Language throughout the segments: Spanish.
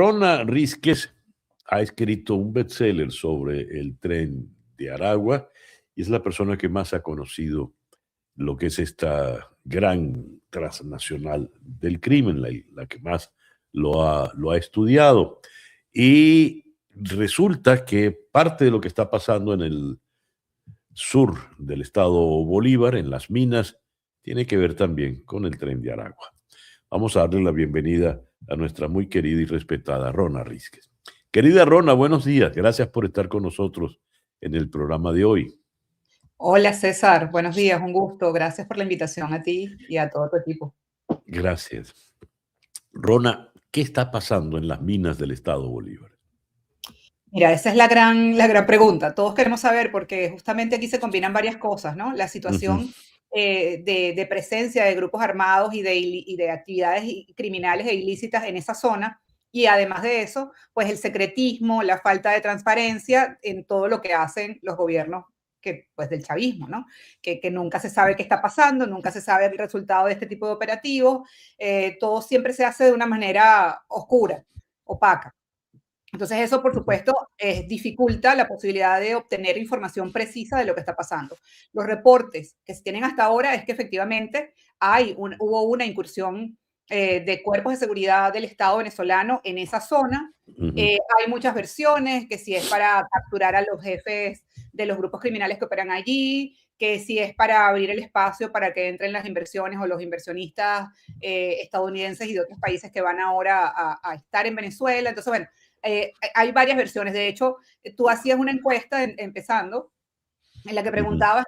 Rona Rísquez ha escrito un bestseller sobre el tren de Aragua y es la persona que más ha conocido lo que es esta gran transnacional del crimen, la que más lo ha estudiado. Y resulta que parte de lo que está pasando en el sur del estado Bolívar, en las minas, tiene que ver también con el tren de Aragua. Vamos a darle la bienvenida a nuestra muy querida y respetada Rona Rísquez. Querida Rona, buenos días. Gracias por estar con nosotros en el programa de hoy. Hola César, buenos días, un gusto. Gracias por la invitación a ti y a todo tu equipo. Gracias. Rona, ¿qué está pasando en las minas del estado Bolívar? Mira, esa es la gran pregunta. Todos queremos saber porque justamente aquí se combinan varias cosas, ¿no? La Ujú. situación de presencia de grupos armados y de actividades criminales e ilícitas en esa zona. Y además de eso, pues el secretismo, la falta de transparencia en todo lo que hacen los gobiernos pues del chavismo, ¿no? Que nunca se sabe qué está pasando, nunca se sabe el resultado de este tipo de operativos. Todo siempre se hace de una manera oscura, opaca. Entonces eso, por supuesto, dificulta la posibilidad de obtener información precisa de lo que está pasando. Los reportes que se tienen hasta ahora es que efectivamente hubo una incursión de cuerpos de seguridad del Estado venezolano en esa zona. Ujú. Hay muchas versiones, que si es para capturar a los jefes de los grupos criminales que operan allí, que si es para abrir el espacio para que entren las inversiones o los inversionistas estadounidenses y de otros países que van ahora a estar en Venezuela. Entonces, bueno, hay varias versiones. De hecho, tú hacías una encuesta empezando en la que Ujú. preguntabas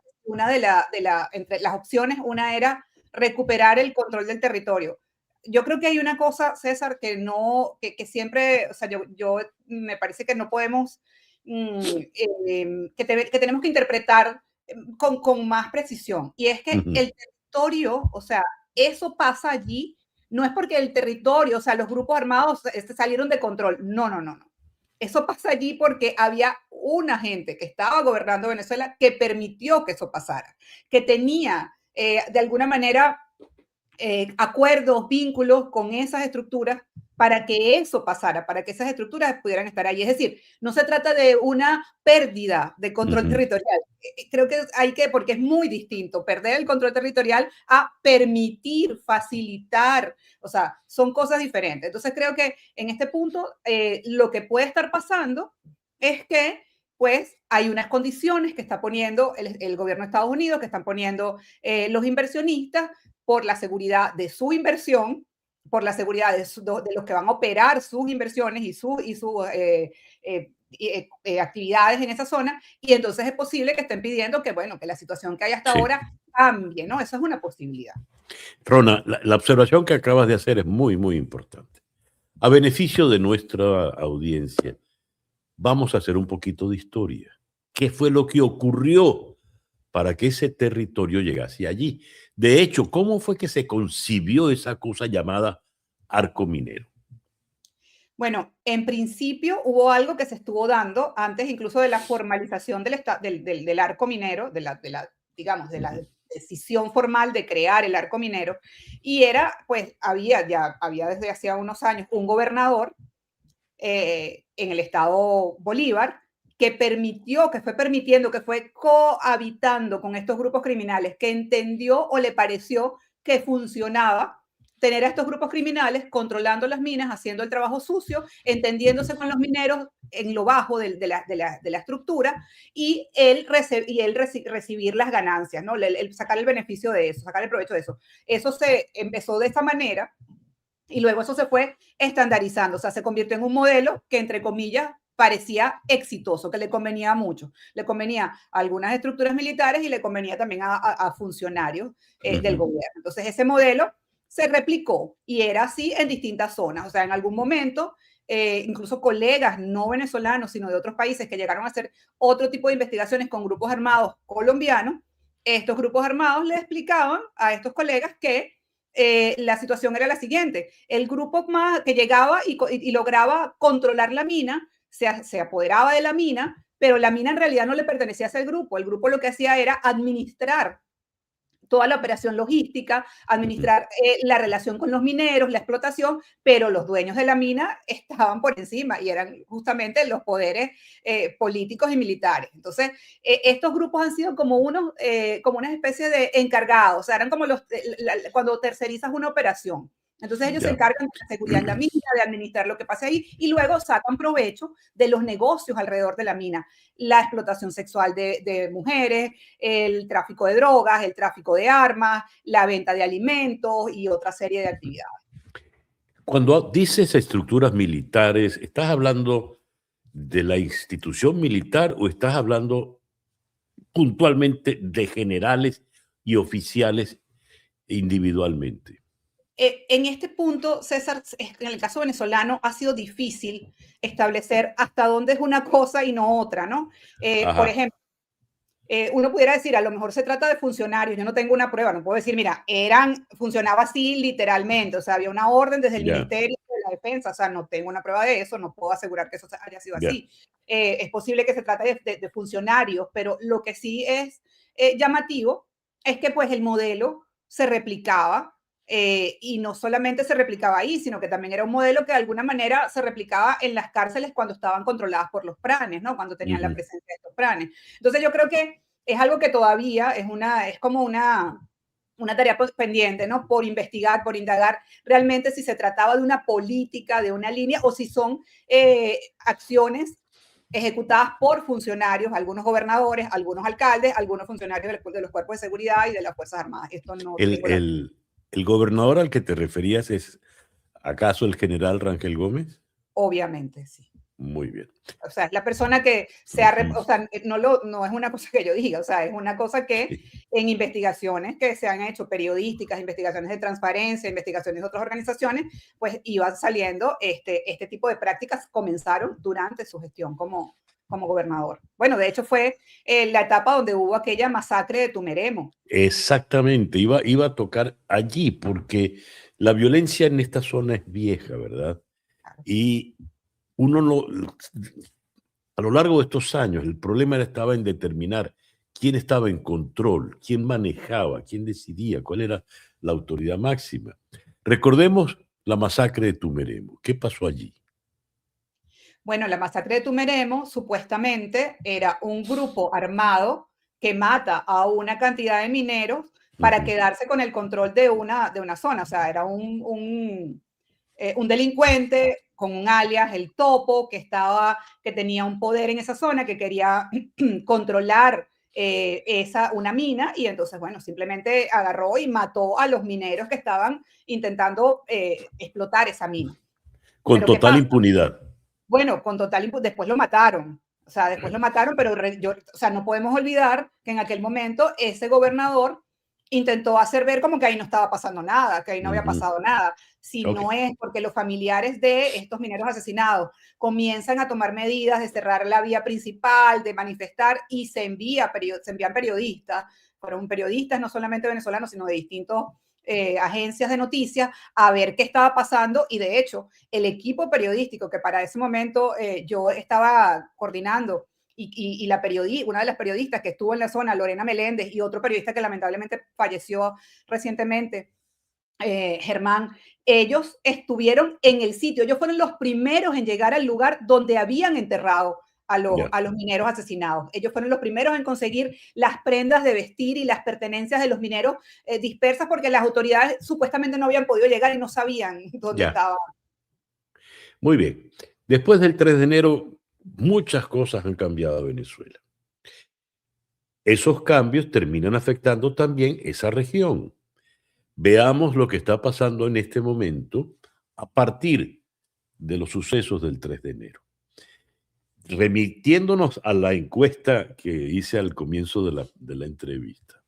entre las opciones, una era recuperar el control del territorio. Yo creo que hay una cosa, César, que siempre, o sea, yo me parece que no podemos, que tenemos que interpretar con más precisión. Y es que Ujú. el territorio, o sea, eso pasa allí, no es porque el territorio, o sea, los grupos armados salieron de control. No, no, no, no. Eso pasa allí porque había una gente que estaba gobernando Venezuela que permitió que eso pasara, que tenía de alguna manera acuerdos, vínculos con esas estructuras para que eso pasara, para que esas estructuras pudieran estar allí. Es decir, no se trata de una pérdida de control Ujú. territorial. Creo que porque es muy distinto perder el control territorial a permitir, facilitar, o sea, son cosas diferentes. Entonces creo que en este punto lo que puede estar pasando es que pues hay unas condiciones que está poniendo el gobierno de Estados Unidos, que están poniendo los inversionistas por la seguridad de su inversión, por la seguridad de los que van a operar sus inversiones y sus actividades en esa zona, y entonces es posible que estén pidiendo que, bueno, que la situación que hay hasta Sí. ahora cambie, ¿no? Eso es una posibilidad. Rona, la observación que acabas de hacer es muy, muy importante. A beneficio de nuestra audiencia, vamos a hacer un poquito de historia. ¿Qué fue lo que ocurrió para que ese territorio llegase allí? De hecho, ¿cómo fue que se concibió esa cosa llamada arco minero? Bueno, en principio hubo algo que se estuvo dando antes incluso de la formalización del arco minero, digamos, de la Ujú. decisión formal de crear el arco minero, y era, pues, había desde hacía unos años un gobernador en el estado Bolívar que fue permitiendo, que fue cohabitando con estos grupos criminales, que entendió o le pareció que funcionaba tener a estos grupos criminales controlando las minas, haciendo el trabajo sucio, entendiéndose con los mineros en lo bajo de la estructura y él recibir las ganancias, ¿no? Sacar el beneficio de eso, sacar el provecho de eso. Eso se empezó de esa manera y luego eso se fue estandarizando, o sea, se convirtió en un modelo que, entre comillas, parecía exitoso, que le convenía mucho. Le convenía a algunas estructuras militares y le convenía también a funcionarios del Ujú. gobierno. Entonces, ese modelo se replicó y era así en distintas zonas. O sea, en algún momento, incluso colegas no venezolanos, sino de otros países que llegaron a hacer otro tipo de investigaciones con grupos armados colombianos, estos grupos armados le explicaban a estos colegas que la situación era la siguiente. El grupo más que llegaba y lograba controlar la mina, se apoderaba de la mina, pero la mina en realidad no le pertenecía a ese grupo. El grupo lo que hacía era administrar toda la operación logística, administrar la relación con los mineros, la explotación, pero los dueños de la mina estaban por encima y eran justamente los poderes políticos y militares. Entonces, estos grupos han sido como como una especie de encargados, o sea, eran como cuando tercerizas una operación. Entonces ellos se encargan de la seguridad en la mina, de administrar lo que pase ahí y luego sacan provecho de los negocios alrededor de la mina. La explotación sexual de mujeres, el tráfico de drogas, el tráfico de armas, la venta de alimentos y otra serie de actividades. Cuando dices estructuras militares, ¿estás hablando de la institución militar o estás hablando puntualmente de generales y oficiales individualmente? En este punto, César, en el caso venezolano ha sido difícil establecer hasta dónde es una cosa y no otra, ¿no? Por ejemplo, uno pudiera decir, a lo mejor se trata de funcionarios, yo no tengo una prueba, no puedo decir, mira, funcionaba así literalmente, o sea, había una orden desde el Ministerio de la Defensa, o sea, no tengo una prueba de eso, no puedo asegurar que eso haya sido así. Es posible que se trate de funcionarios, pero lo que sí es llamativo es que pues el modelo se replicaba y no solamente se replicaba ahí, sino que también era un modelo que de alguna manera se replicaba en las cárceles cuando estaban controladas por los pranes, ¿no? Cuando tenían la presencia de estos pranes. Entonces yo creo que es algo que todavía es como una tarea pendiente, ¿no? Por investigar, por indagar realmente si se trataba de una política, de una línea, o si son acciones ejecutadas por funcionarios, algunos gobernadores, algunos alcaldes, algunos funcionarios de los cuerpos de seguridad y de las Fuerzas Armadas. Esto no tengo ¿El gobernador al que te referías es acaso el general Rangel Gómez? Obviamente, sí. Muy bien. O sea, es la persona que o sea, no es una cosa que yo diga, o sea, es una cosa que en investigaciones que se han hecho periodísticas, investigaciones de transparencia, investigaciones de otras organizaciones, pues iban saliendo este tipo de prácticas comenzaron durante su gestión como gobernador. Bueno, de hecho fue la etapa donde hubo aquella masacre de Tumeremo. Exactamente, iba a tocar allí porque la violencia en esta zona es vieja, ¿verdad? Y a lo largo de estos años, el problema estaba en determinar quién estaba en control, quién manejaba, quién decidía, cuál era la autoridad máxima. Recordemos la masacre de Tumeremo. ¿Qué pasó allí? Bueno, la masacre de Tumeremo supuestamente era un grupo armado que mata a una cantidad de mineros para quedarse con el control de una zona. O sea, era un delincuente con un alias, el Topo, que tenía un poder en esa zona, que quería controlar una mina, y entonces, bueno, simplemente agarró y mató a los mineros que estaban intentando explotar esa mina. Con total impunidad. Bueno, con total impunidad, después lo mataron. O sea, después lo mataron, pero o sea, no podemos olvidar que en aquel momento ese gobernador intentó hacer ver como que ahí no estaba pasando nada, que ahí no había pasado nada. Si no es porque los familiares de estos mineros asesinados comienzan a tomar medidas de cerrar la vía principal, de manifestar, y se envían periodistas, fueron periodistas no solamente venezolanos, sino de distintos agencias de noticias a ver qué estaba pasando, y de hecho el equipo periodístico que para ese momento yo estaba coordinando y una de las periodistas que estuvo en la zona, Lorena Meléndez, y otro periodista que lamentablemente falleció recientemente, Germán, ellos estuvieron en el sitio, ellos fueron los primeros en llegar al lugar donde habían enterrado a los mineros asesinados. Ellos fueron los primeros en conseguir las prendas de vestir y las pertenencias de los mineros dispersas, porque las autoridades supuestamente no habían podido llegar y no sabían dónde estaban. Muy bien. Después del 3 de enero, muchas cosas han cambiado en Venezuela. Esos cambios terminan afectando también esa región. Veamos lo que está pasando en este momento a partir de los sucesos del 3 de enero. Remitiéndonos a la encuesta que hice al comienzo de la entrevista,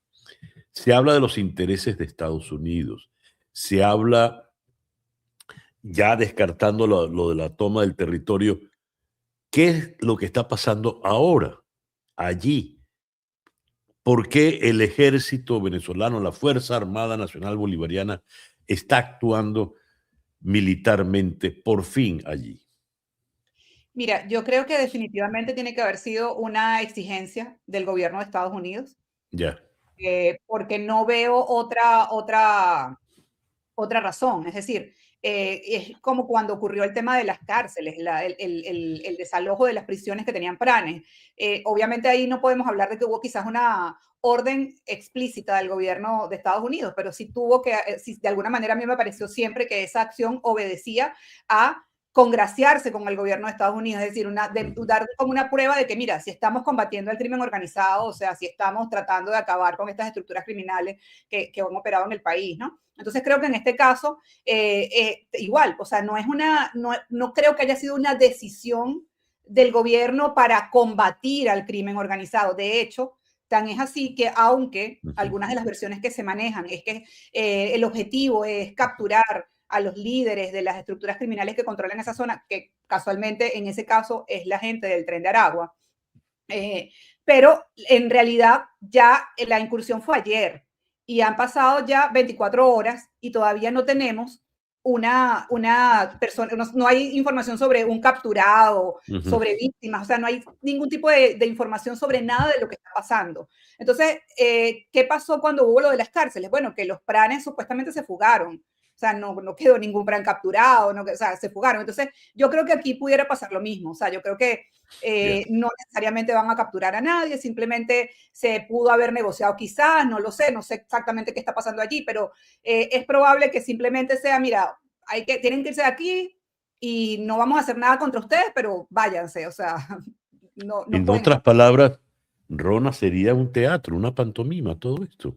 se habla de los intereses de Estados Unidos, se habla, ya descartando lo de la toma del territorio, ¿qué es lo que está pasando ahora allí? ¿Por qué el ejército venezolano, la Fuerza Armada Nacional Bolivariana, está actuando militarmente por fin allí? Mira, yo creo que definitivamente tiene que haber sido una exigencia del gobierno de Estados Unidos. Ya. porque no veo otra razón. Es decir, es como cuando ocurrió el tema de las cárceles, el desalojo de las prisiones que tenían planes. Obviamente ahí no podemos hablar de que hubo quizás una orden explícita del gobierno de Estados Unidos, pero sí tuvo que, sí, de alguna manera a mí me pareció siempre que esa acción obedecía a congraciarse con el gobierno de Estados Unidos, es decir, dar como una prueba de que, mira, si estamos combatiendo el crimen organizado, o sea, si estamos tratando de acabar con estas estructuras criminales que han operado en el país, ¿no? Entonces creo que en este caso, igual, o sea, no creo que haya sido una decisión del gobierno para combatir al crimen organizado. De hecho, tan es así que aunque algunas de las versiones que se manejan es que el objetivo es capturar a los líderes de las estructuras criminales que controlan esa zona, que casualmente en ese caso es la gente del Tren de Aragua. Pero en realidad ya la incursión fue ayer y han pasado ya 24 horas y todavía no tenemos una persona, no hay información sobre un capturado, sobre víctimas, o sea, no hay ningún tipo de información sobre nada de lo que está pasando. Entonces, ¿qué pasó cuando hubo lo de las cárceles? Bueno, que los pranes supuestamente se fugaron. O sea, no quedó ningún plan capturado, o sea, se fugaron. Entonces, yo creo que aquí pudiera pasar lo mismo. O sea, yo creo que no necesariamente van a capturar a nadie, simplemente se pudo haber negociado quizás, no sé exactamente qué está pasando allí, pero es probable que simplemente sea, mira, tienen que irse de aquí y no vamos a hacer nada contra ustedes, pero váyanse, o sea, no En pueden. otras palabras, Rona sería un teatro, una pantomima, todo esto.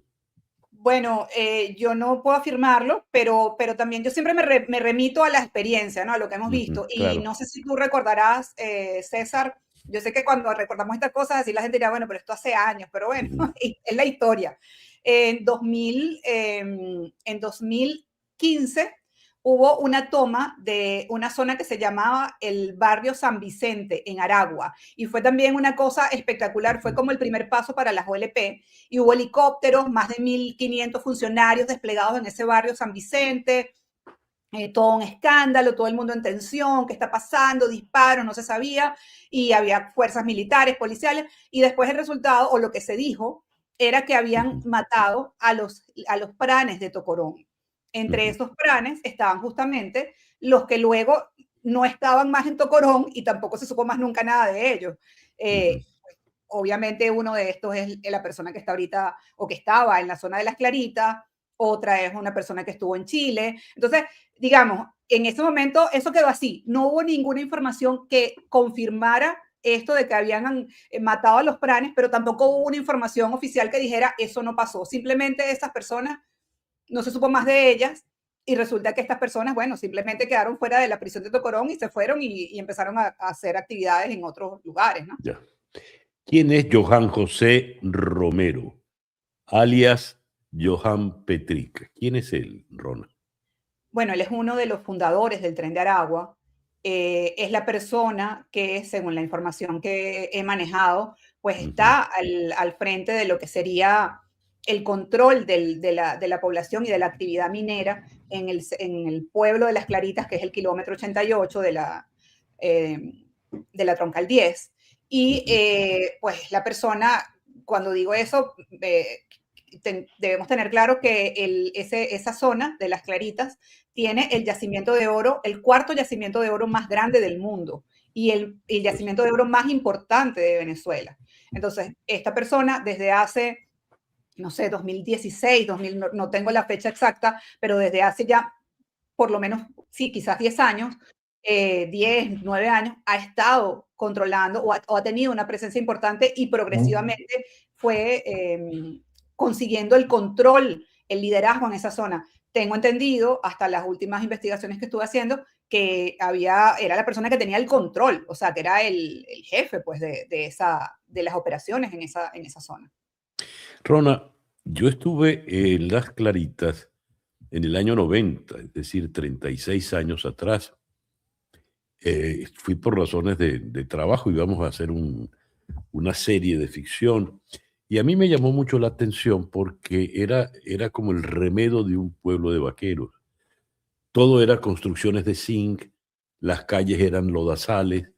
Bueno, yo no puedo afirmarlo, pero también yo siempre me remito a la experiencia, ¿no? A lo que hemos visto. Claro. Y no sé si tú recordarás, César, yo sé que cuando recordamos estas cosas, así la gente dirá, bueno, pero esto hace años, pero bueno, es la historia. En 2015 hubo una toma de una zona que se llamaba el barrio San Vicente en Aragua. Y fue también una cosa espectacular, fue como el primer paso para las OLP. Y hubo helicópteros, más de 1.500 funcionarios desplegados en ese barrio San Vicente, todo un escándalo, todo el mundo en tensión, ¿qué está pasando? Disparos, no se sabía, y había fuerzas militares, policiales, y después el resultado, o lo que se dijo, era que habían matado a los pranes de Tocorón. Entre esos pranes estaban justamente los que luego no estaban más en Tocorón y tampoco se supo más nunca nada de ellos. Obviamente uno de estos es la persona que está ahorita o que estaba en la zona de Las Claritas, otra es una persona que estuvo en Chile. Entonces, digamos, en ese momento eso quedó así. No hubo ninguna información que confirmara esto de que habían matado a los pranes, pero tampoco hubo una información oficial que dijera eso no pasó. Simplemente esas personas, no se supo más de ellas y resulta que estas personas, bueno, simplemente quedaron fuera de la prisión de Tocorón y se fueron y empezaron a hacer actividades en otros lugares, ¿no? Ya. ¿Quién es Johan José Romero, alias Johan Petric? ¿Quién es él, Rona? Bueno, él es uno de los fundadores del Tren de Aragua. Es la persona que, según la información que he manejado, pues está al frente de lo que sería el control de la población y de la actividad minera en el pueblo de Las Claritas, que es el kilómetro 88 de la Troncal 10. Y pues la persona, cuando digo eso, debemos tener claro que esa zona de Las Claritas tiene el yacimiento de oro, el cuarto yacimiento de oro más grande del mundo y el yacimiento de oro más importante de Venezuela. Entonces, esta persona desde hace, no sé, 2016, 2000, no tengo la fecha exacta, pero desde hace ya por lo menos, sí, quizás 10 años, 10, 9 años, ha estado controlando o ha tenido una presencia importante y progresivamente fue consiguiendo el control, el liderazgo en esa zona. Tengo entendido, hasta las últimas investigaciones que estuve haciendo, que era la persona que tenía el control, o sea, que era el jefe pues, de las operaciones en esa zona. Rona, yo estuve en Las Claritas en el año 90, es decir, 36 años atrás. Fui por razones de trabajo, íbamos a hacer una serie de ficción. Y a mí me llamó mucho la atención porque era como el remedo de un pueblo de vaqueros. Todo era construcciones de zinc, las calles eran lodazales,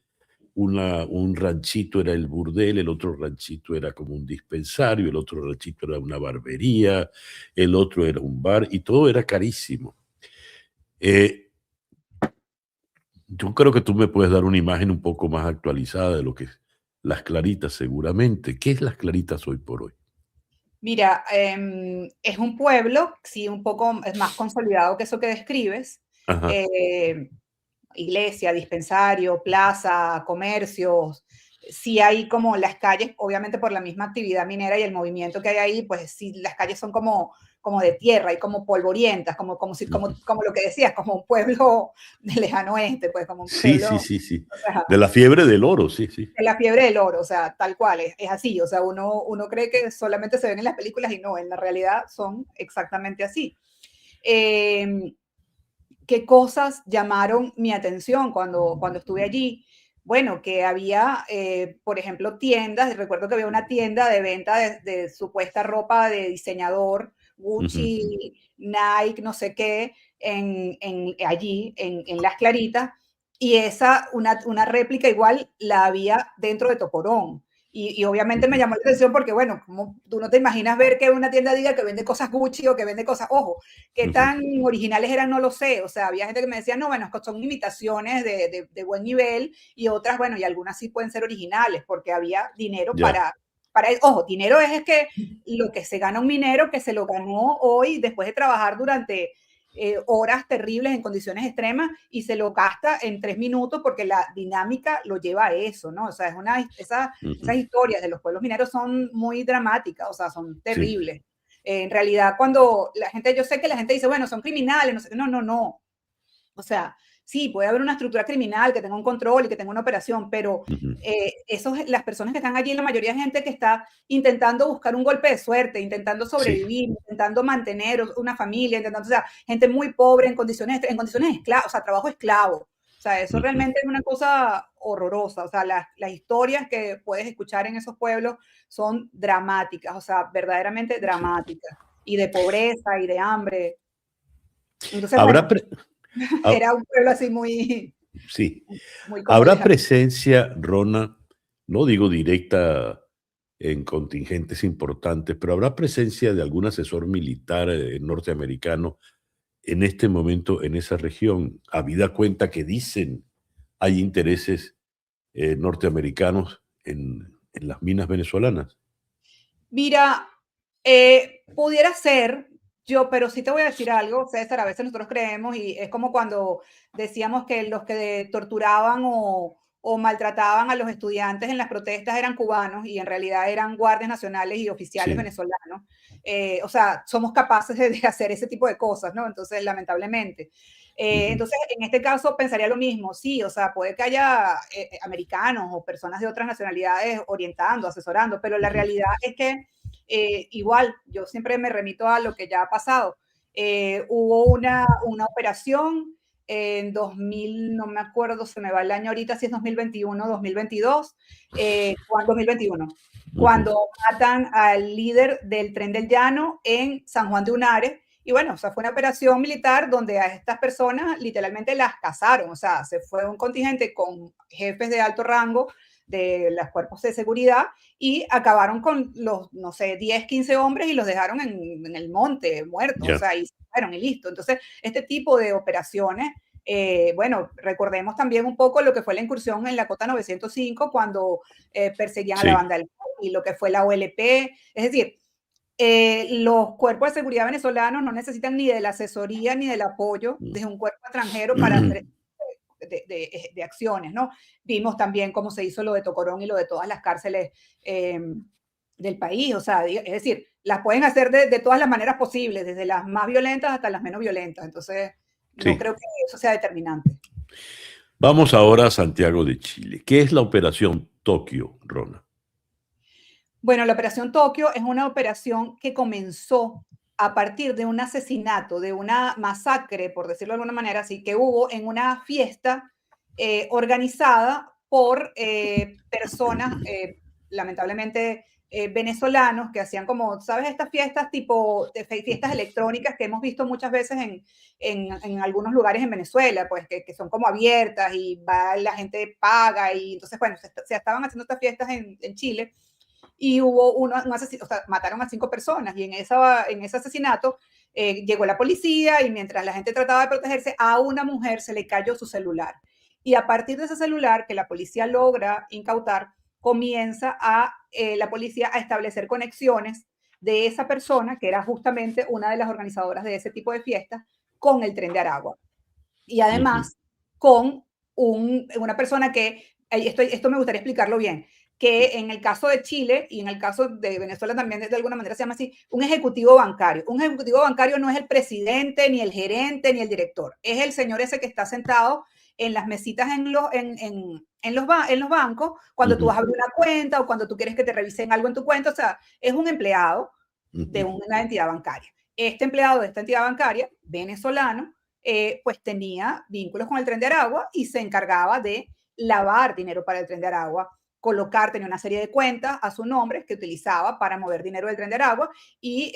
un ranchito era el burdel, el otro ranchito era como un dispensario, el otro ranchito era una barbería, el otro era un bar y todo era carísimo. Yo creo que tú me puedes dar una imagen un poco más actualizada de lo que es Las Claritas seguramente. ¿Qué es Las Claritas hoy por hoy? Mira, es un pueblo, sí, un poco es más consolidado que eso que describes. Ajá. Eh, Iglesia, dispensario, plaza, comercios. Sí hay como las calles, obviamente por la misma actividad minera y el movimiento que hay ahí, pues sí, las calles son como de tierra y como polvorientas, Ujú. como lo que decías, como un pueblo de lejano oeste, pues como un Sí, pueblo, sí, sí, sí. o sea, De la fiebre del oro, sí, sí. de la fiebre del oro, o sea, tal cual, es así, o sea, uno cree que solamente se ven en las películas y no, en la realidad son exactamente así. Eh, ¿Qué cosas llamaron mi atención cuando estuve allí? Bueno, que había, por ejemplo, tiendas, recuerdo que había una tienda de venta de supuesta ropa de diseñador, Ujú. Gucci, Nike, no sé qué, allí, en Las Claritas, y una réplica igual la había dentro de Tocorón. Y obviamente me Ujú. llamó la atención porque, bueno, como tú no te imaginas ver que una tienda diga que vende cosas Gucci o que vende cosas, ojo, qué Ujú. tan originales eran, no lo sé. O sea, había gente que me decía, no, bueno, son imitaciones de buen nivel y otras, bueno, y algunas sí pueden ser originales porque había dinero Ya. ojo, dinero es que lo que se gana un minero que se lo ganó hoy después de trabajar durante horas terribles en condiciones extremas y se lo gasta en 3 minutos porque la dinámica lo lleva a eso, ¿no? O sea, esas Ujú. historias de los pueblos mineros son muy dramáticas, o sea, son Sí. terribles. En realidad, cuando la gente, yo sé que la gente dice, bueno, son criminales, no sé, no, no, no. O sea, sí, puede haber una estructura criminal que tenga un control y que tenga una operación, pero Ujú. las personas que están allí, la mayoría es gente que está intentando buscar un golpe de suerte, intentando Sí. sobrevivir, intentando mantener una familia, intentando, o sea, gente muy pobre en condiciones esclavas, o sea, trabajo esclavo. O sea, eso Ujú. realmente es una cosa horrorosa. O sea, las historias que puedes escuchar en esos pueblos son dramáticas, o sea, verdaderamente Sí. dramáticas. Y de pobreza y de hambre. Entonces, Habrá, bueno, pre- ha- era un pueblo así muy, sí. muy como Habrá lejano. presencia, Rona, no digo directa en contingentes importantes, pero habrá presencia de algún asesor militar norteamericano en este momento en esa región, habida cuenta que dicen hay intereses norteamericanos en las minas venezolanas. Mira, pudiera ser, pero sí te voy a decir algo, César, a veces nosotros creemos y es como cuando decíamos que los que torturaban o maltrataban a los estudiantes en las protestas eran cubanos y en realidad eran guardias nacionales y oficiales Sí. venezolanos. O sea, somos capaces de hacer ese tipo de cosas, ¿no? Entonces, lamentablemente. Ujú. Entonces, en este caso pensaría lo mismo, sí, o sea, puede que haya americanos o personas de otras nacionalidades orientando, asesorando, pero la Ujú. realidad es que igual, yo siempre me remito a lo que ya ha pasado. Hubo una operación en 2000, no me acuerdo, se me va el año ahorita, si es 2021 o 2022, 2021, Ujú. cuando matan al líder del Tren del Llano en San Juan de Unares. Y bueno, o sea, fue una operación militar donde a estas personas literalmente las cazaron. O sea, se fue un contingente con jefes de alto rango de los cuerpos de seguridad y acabaron con los, no sé, 10, 15 hombres y los dejaron en el monte muertos. O Ya. sea, y se fueron y listo. Entonces, este tipo de operaciones, bueno, recordemos también un poco lo que fue la incursión en la Cota 905 cuando perseguían a la Sí. banda del y lo que fue la OLP. Es decir, los cuerpos de seguridad venezolanos no necesitan ni de la asesoría ni del apoyo de un cuerpo extranjero para hacer de acciones, ¿no? Vimos también cómo se hizo lo de Tocorón y lo de todas las cárceles del país, o sea, es decir, las pueden hacer de todas las maneras posibles, desde las más violentas hasta las menos violentas, entonces no Sí. creo que eso sea determinante. Vamos ahora a Santiago de Chile. ¿Qué es la Operación Tokio, Rona? Bueno, la Operación Tokio es una operación que comenzó a partir de un asesinato, de una masacre, por decirlo de alguna manera así, que hubo en una fiesta organizada por personas, lamentablemente venezolanos que hacían como, ¿sabes? Estas fiestas tipo fiestas electrónicas que hemos visto muchas veces en algunos lugares en Venezuela, pues que son como abiertas y va, la gente paga y entonces, bueno, se estaban haciendo estas fiestas en Chile y hubo un asesino, o sea, mataron a 5 personas y en ese asesinato llegó la policía y mientras la gente trataba de protegerse, a una mujer se le cayó su celular. Y a partir de ese celular que la policía logra incautar, comienza la policía a establecer conexiones de esa persona, que era justamente una de las organizadoras de ese tipo de fiestas, con el Tren de Aragua. Y además con una persona que, esto me gustaría explicarlo bien, que en el caso de Chile y en el caso de Venezuela también de alguna manera se llama así, un ejecutivo bancario. Un ejecutivo bancario no es el presidente, ni el gerente, ni el director. Es el señor ese que está sentado en las mesitas en los bancos cuando tú vas a abrir una cuenta o cuando tú quieres que te revisen algo en tu cuenta. O sea, es un empleado de una entidad bancaria. Este empleado de esta entidad bancaria, venezolano, pues tenía vínculos con el Tren de Aragua y se encargaba de lavar dinero para el Tren de Aragua, tenía una serie de cuentas a su nombre que utilizaba para mover dinero del Tren de Aragua y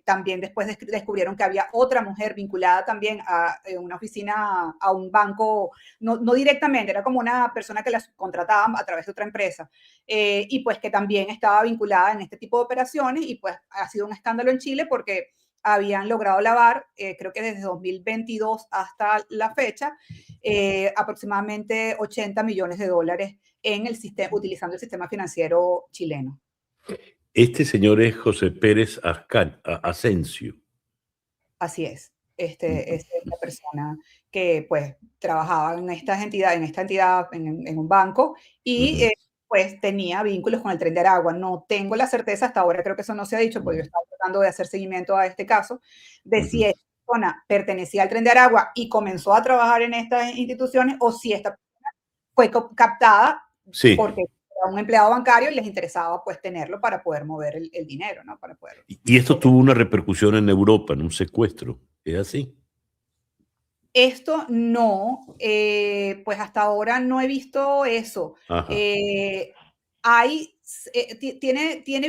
también después descubrieron que había otra mujer vinculada también a una oficina, a un banco, no directamente, era como una persona que la contrataba a través de otra empresa y pues que también estaba vinculada en este tipo de operaciones y pues ha sido un escándalo en Chile porque habían logrado lavar, creo que desde 2022 hasta la fecha, aproximadamente 80 millones de dólares en el sistema, utilizando el sistema financiero chileno. Este señor es José Pérez Asensio. Así es. Es la persona que pues trabajaba en esta entidad, en un banco y pues tenía vínculos con el Tren de Aragua. No tengo la certeza hasta ahora, creo que eso no se ha dicho, porque yo estaba tratando de hacer seguimiento a este caso, de si esta persona pertenecía al Tren de Aragua y comenzó a trabajar en estas instituciones o si esta persona fue captada porque era un empleado bancario y les interesaba pues tenerlo para poder mover el dinero, ¿no? Para poder y esto tuvo una repercusión en Europa, en un secuestro. ¿Es así? Esto no, pues hasta ahora no he visto eso. Tiene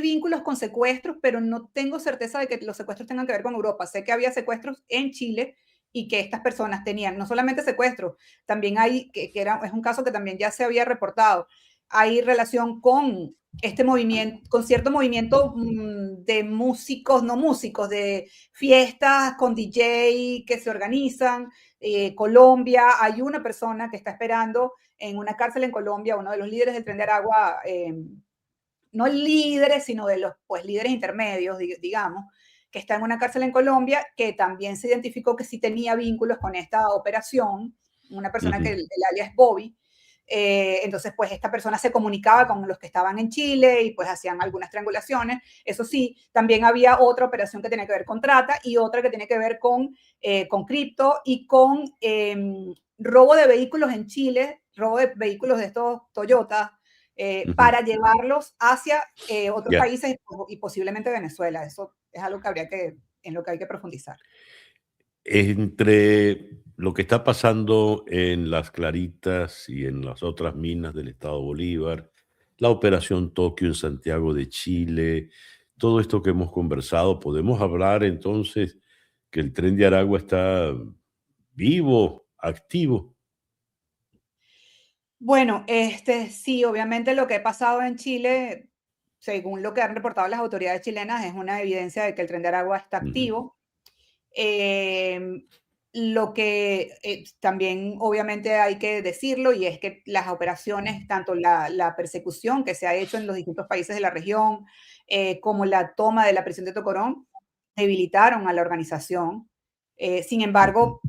vínculos con secuestros, pero no tengo certeza de que los secuestros tengan que ver con Europa. Sé que había secuestros en Chile y que estas personas tenían no solamente secuestros, también hay, es un caso que también ya se había reportado, hay relación con este movimiento, con cierto movimiento de músicos, no músicos, de fiestas con DJ que se organizan. Colombia, hay una persona que está esperando en una cárcel en Colombia, uno de los líderes del Tren de Aragua, no líderes, sino de los pues, líderes intermedios, digamos, que está en una cárcel en Colombia, que también se identificó que sí tenía vínculos con esta operación, una persona que el alias es Bobby. Entonces, pues esta persona se comunicaba con los que estaban en Chile y pues hacían algunas triangulaciones. Eso sí, también había otra operación que tenía que ver con trata y otra que tiene que ver con cripto y con robo de vehículos en Chile, robo de vehículos de estos Toyota, para llevarlos hacia otros países y posiblemente Venezuela. Eso es algo que en lo que hay que profundizar. Entre lo que está pasando en Las Claritas y en las otras minas del Estado Bolívar, la Operación Tokio en Santiago de Chile, todo esto que hemos conversado, podemos hablar entonces que el Tren de Aragua está vivo, activo. Bueno, sí, obviamente lo que ha pasado en Chile, según lo que han reportado las autoridades chilenas, es una evidencia de que el Tren de Aragua está activo. Lo que también obviamente hay que decirlo y es que las operaciones, tanto la persecución que se ha hecho en los distintos países de la región, como la toma de la prisión de Tocorón, debilitaron a la organización. Sin embargo,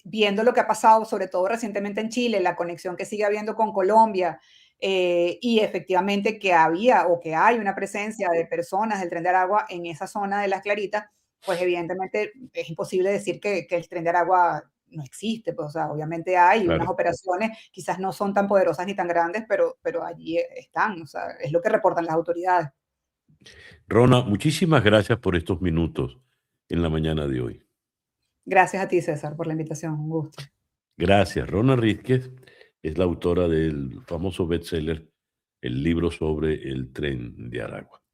viendo lo que ha pasado, sobre todo recientemente en Chile, la conexión que sigue habiendo con Colombia, y efectivamente que había o que hay una presencia de personas del Tren de Aragua en esa zona de Las Claritas, pues evidentemente es imposible decir que el Tren de Aragua no existe, pues, o sea, obviamente hay unas operaciones, quizás no son tan poderosas ni tan grandes, pero allí están, o sea, es lo que reportan las autoridades. Rona, muchísimas gracias por estos minutos en la mañana de hoy. Gracias a ti, César, por la invitación, un gusto. Gracias. Rona Rísquez es la autora del famoso bestseller el libro sobre el tren de Aragua.